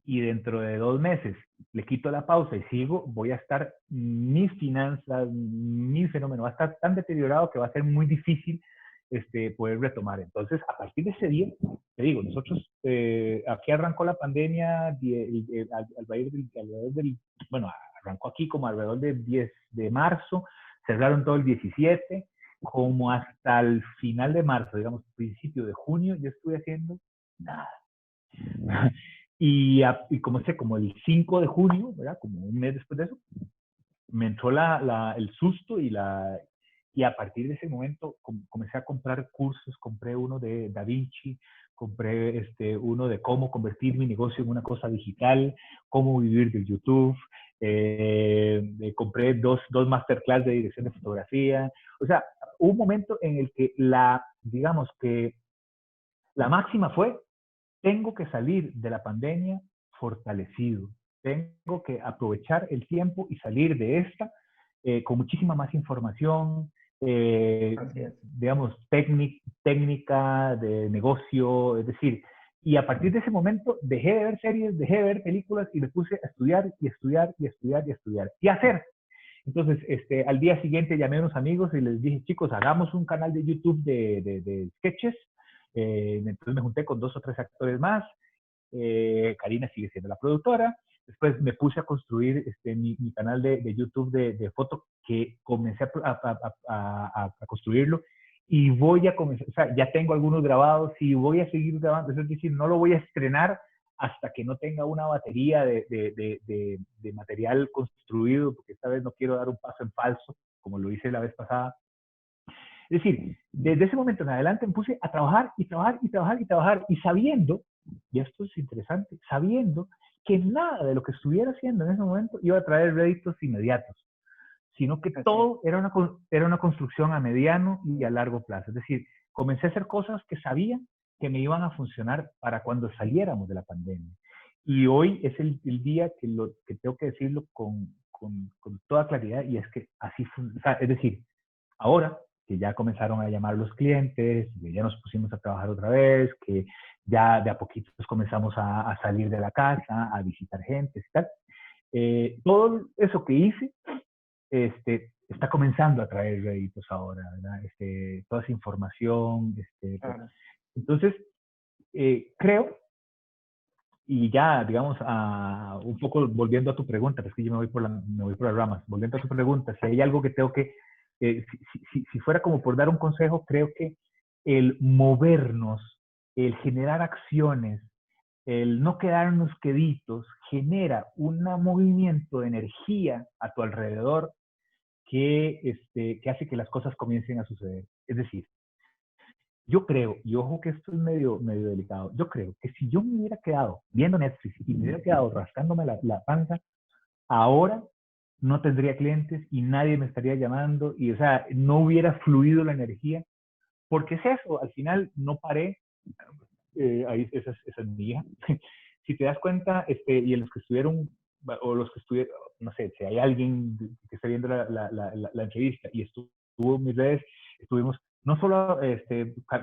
y dentro de 2 meses le quito la pausa y sigo, voy a estar, mis finanzas, mi fenómeno va a estar tan deteriorado que va a ser muy difícil poder retomar. Entonces, a partir de ese día, te digo, nosotros, aquí arrancó la pandemia, bueno, arrancó aquí como alrededor del 10 de marzo, cerraron todo el 17, como hasta el final de marzo, digamos, principio de junio, yo estuve haciendo nada. Y como el 5 de junio, ¿verdad? Como un mes después de eso, me entró el susto y a partir de ese momento comencé a comprar cursos, compré uno de Da Vinci, compré uno de cómo convertir mi negocio en una cosa digital, cómo vivir de YouTube, compré dos masterclass de dirección de fotografía. O sea, hubo un momento en el que digamos que la máxima fue, tengo que salir de la pandemia fortalecido. Tengo que aprovechar el tiempo y salir de esta con muchísima más información, digamos, técnica de negocio, es decir, y a partir de ese momento dejé de ver series, dejé de ver películas y me puse a estudiar y estudiar y estudiar y estudiar y hacer. Entonces, al día siguiente llamé a unos amigos y les dije, chicos, hagamos un canal de YouTube de sketches. Entonces me junté con 2 o 3 actores más. Karina sigue siendo la productora. Después me puse a construir mi canal de YouTube de foto, que comencé a construirlo y voy a comenzar, o sea, ya tengo algunos grabados y voy a seguir grabando. Es decir, no lo voy a estrenar hasta que no tenga una batería de material construido, porque esta vez no quiero dar un paso en falso, como lo hice la vez pasada. Es decir, desde ese momento en adelante me puse a trabajar y trabajar y trabajar y trabajar y sabiendo, y esto es interesante, sabiendo que nada de lo que estuviera haciendo en ese momento iba a traer réditos inmediatos, sino que todo era una construcción a mediano y a largo plazo. Es decir, comencé a hacer cosas que sabía que me iban a funcionar para cuando saliéramos de la pandemia. Y hoy es el día que tengo que decirlo con toda claridad, y es que así fue. O sea, es decir, ahora que ya comenzaron a llamar los clientes, que ya nos pusimos a trabajar otra vez, que ya de a poquitos comenzamos a salir de la casa, a visitar gente y tal. Todo eso que hice está comenzando a traer réditos ahora, ¿verdad? Toda esa información. Claro. Entonces, creo, y ya, digamos, un poco volviendo a tu pregunta, pues que yo me voy por las ramas, volviendo a tu pregunta, si hay algo que tengo que, si fuera como por dar un consejo, creo que el movernos, el generar acciones, el no quedarnos queditos, genera un movimiento de energía a tu alrededor que hace que las cosas comiencen a suceder. Es decir, yo creo, y ojo que esto es medio delicado, yo creo que si yo me hubiera quedado viendo Netflix y me hubiera quedado rascándome la panza, ahora no tendría clientes y nadie me estaría llamando y, o sea, no hubiera fluido la energía, porque es eso, al final no paré, ahí esa es mi hija. Si te das cuenta, y en los que estuvieron, o los que estuvieron, no sé, si hay alguien que esté viendo la entrevista y estuvo en mis redes, estuvimos no solo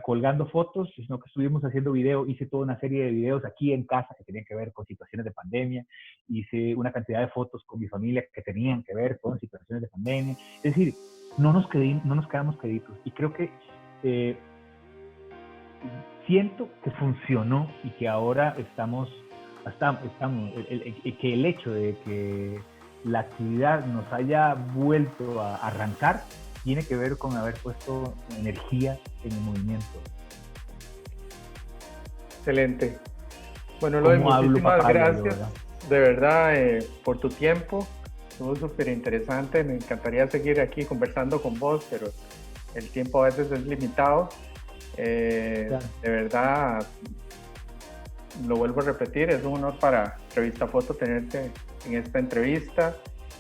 colgando fotos, sino que estuvimos haciendo video. Hice toda una serie de videos aquí en casa que tenían que ver con situaciones de pandemia. Hice una cantidad de fotos con mi familia que tenían que ver con situaciones de pandemia. Es decir, no nos quedamos queditos. Y creo que siento que funcionó y que ahora estamos que el hecho de que la actividad nos haya vuelto a arrancar tiene que ver con haber puesto energía en el movimiento. Excelente. Bueno, Eloy, muchísimas gracias de verdad por tu tiempo. Estuvo súper interesante. Me encantaría seguir aquí conversando con vos, pero el tiempo a veces es limitado. Claro. De verdad, lo vuelvo a repetir, es un honor para Revista Foto tenerte en esta entrevista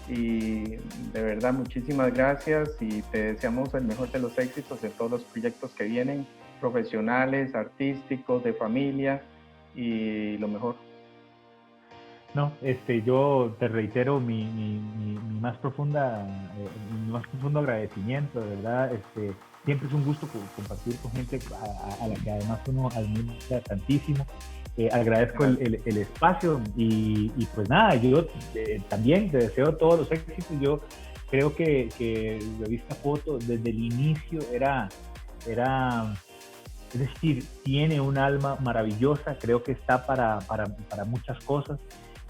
y de verdad muchísimas gracias y te deseamos el mejor de los éxitos en todos los proyectos que vienen, profesionales, artísticos, de familia y lo mejor. No, yo te reitero mi más profunda, mi más profundo agradecimiento, de verdad. Siempre es un gusto compartir con gente a la que además uno admira tantísimo. Agradezco el espacio y pues nada, yo también te deseo todos los éxitos. Yo creo que Revista Foto desde el inicio era, es decir, tiene un alma maravillosa, creo que está para muchas cosas.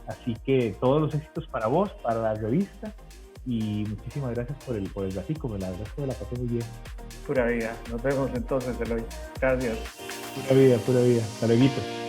Así que todos los éxitos para vos, para la revista, y muchísimas gracias por el ratico, la verdad es que la pasé muy bien. Pura vida. Nos vemos entonces, Eloy. Gracias. Pura vida, pura vida. Hasta luego.